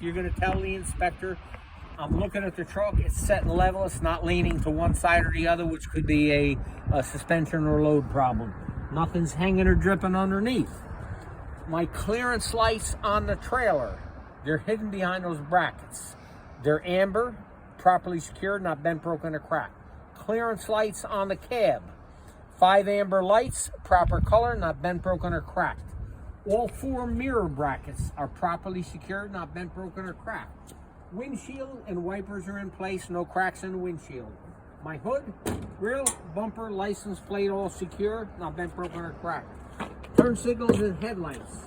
You're going to tell the inspector, I'm looking at the truck, it's set and level, it's not leaning to one side or the other, which could be a suspension or load problem. Nothing's hanging or dripping underneath. My clearance lights on the trailer, they're hidden behind those brackets. They're amber, properly secured, not bent, broken, or cracked. Clearance lights on the cab, 5 amber lights, proper color, not bent, broken, or cracked. All 4 mirror brackets are properly secured, not bent, broken, or cracked. Windshield and wipers are in place, no cracks in the windshield. My hood, grill, bumper, license plate all secure, not bent, broken, or cracked. Turn signals and headlights,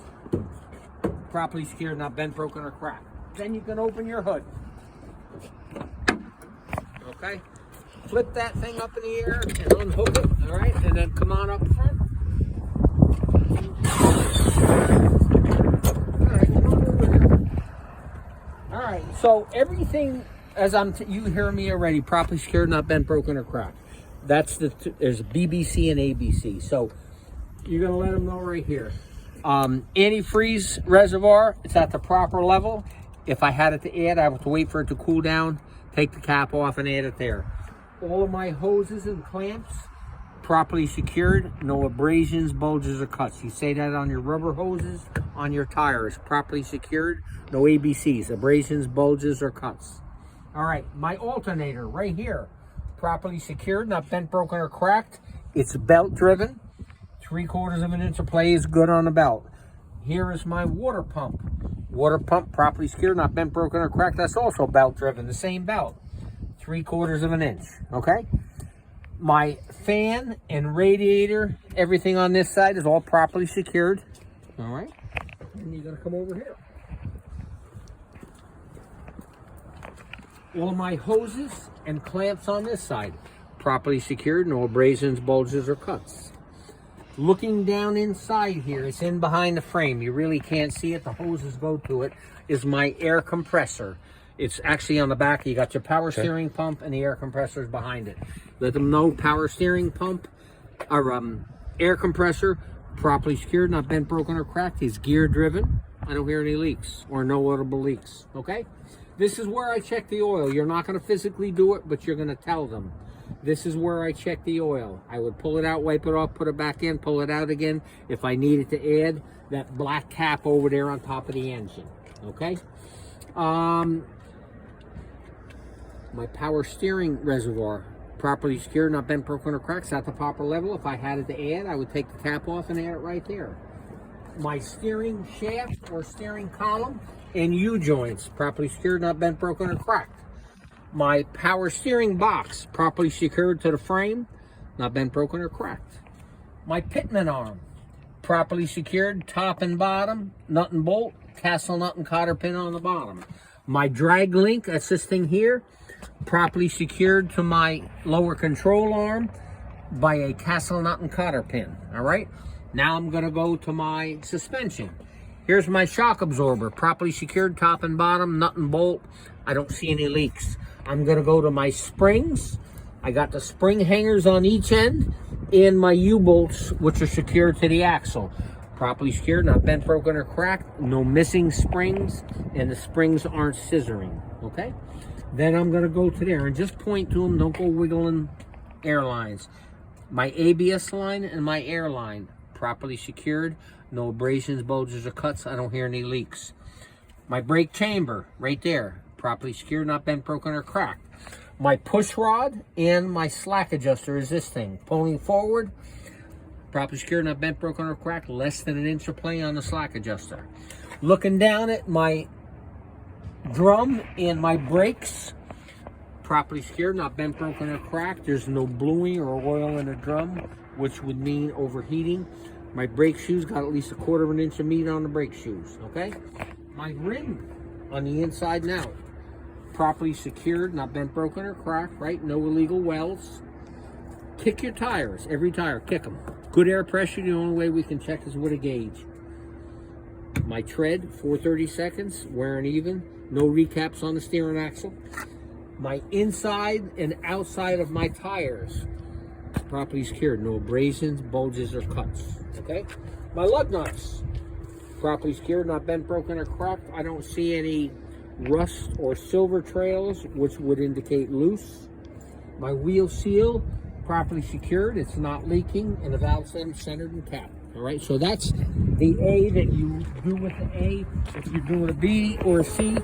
properly secured, not bent, broken, or cracked. Then you can open your hood. Okay? Flip that thing up in the air and unhook it, all right? And then come on up front. All right, so everything, as you hear me already, properly secured, not bent, broken, or cracked. That's there's BBC and ABC. So you're gonna let them know right here. Antifreeze reservoir, it's at the proper level. If I had it to add, I have to wait for it to cool down, take the cap off and add it there. All of my hoses and clamps, properly secured, no abrasions, bulges, or cuts. You say that on your rubber hoses, on your tires, properly secured, no ABCs, abrasions, bulges, or cuts. All right, my alternator right here, properly secured, not bent, broken, or cracked. It's belt driven, 3/4 of an inch of play is good on the belt. Here is my water pump. Water pump, properly secured, not bent, broken, or cracked. That's also belt driven, the same belt, 3/4 of an inch, okay? My fan and radiator, everything on this side is all properly secured. All right, and you're gonna come over here. All my hoses and clamps on this side, properly secured, no abrasions, bulges, or cuts. Looking down inside here, it's in behind the frame. You really can't see it, the hoses go to it, is my air compressor. It's actually on the back. You got your power steering pump and the air compressor is behind it. Let them know power steering pump or air compressor, properly secured, not bent, broken, or cracked. Is gear driven. I don't hear any leaks or no audible leaks. Okay? This is where I check the oil. You're not going to physically do it, but you're going to tell them. This is where I check the oil. I would pull it out, wipe it off, put it back in, pull it out again. If I needed to add that black cap over there on top of the engine. Okay? My power steering reservoir, properly secured, not bent, broken, or cracked, at the proper level. If I had it to add, I would take the cap off and add it right there. My steering shaft or steering column and U-joints, properly secured, not bent, broken, or cracked. My power steering box, properly secured to the frame, not bent, broken, or cracked. My pitman arm, properly secured, top and bottom, nut and bolt, castle nut and cotter pin on the bottom. My drag link, that's this thing here, properly secured to my lower control arm by a castle nut and cotter pin. All right, now I'm going to go to my suspension. Here's my shock absorber, properly secured, top and bottom, nut and bolt. I don't see any leaks. I'm going to go to my springs. I got the spring hangers on each end and my U-bolts, which are secured to the axle. Properly secured, not bent, broken, or cracked. No missing springs, and the springs aren't scissoring. Okay? Then I'm going to go to there and just point to them. Don't go wiggling airlines. My ABS line and my air line, properly secured. No abrasions, bulges, or cuts. I don't hear any leaks. My brake chamber, right there, properly secured, not bent, broken, or cracked. My push rod and my slack adjuster is this thing. Pulling forward, properly secured, not bent, broken, or cracked. Less than an inch of play on the slack adjuster. Looking down at my drum and my brakes, properly secured, not bent, broken, or cracked. There's no bluing or oil in the drum, which would mean overheating. My brake shoes got at least 1/4 of an inch of meat on the brake shoes. Okay? My rim on the inside and out, properly secured, not bent, broken, or cracked. Right? No illegal welds. Kick your tires. Every tire, kick them. Good air pressure. The only way we can check is with a gauge. My tread, 430 seconds, wearing even. No recaps on the steering axle. My inside and outside of my tires, properly secured. No abrasions, bulges, or cuts. Okay? My lug nuts, properly secured, not bent, broken, or cracked. I don't see any rust or silver trails, which would indicate loose. My wheel seal, properly secured, it's not leaking, and the valve centered and capped. All right, so that's the A that you do with the A. If you're doing a B or a C,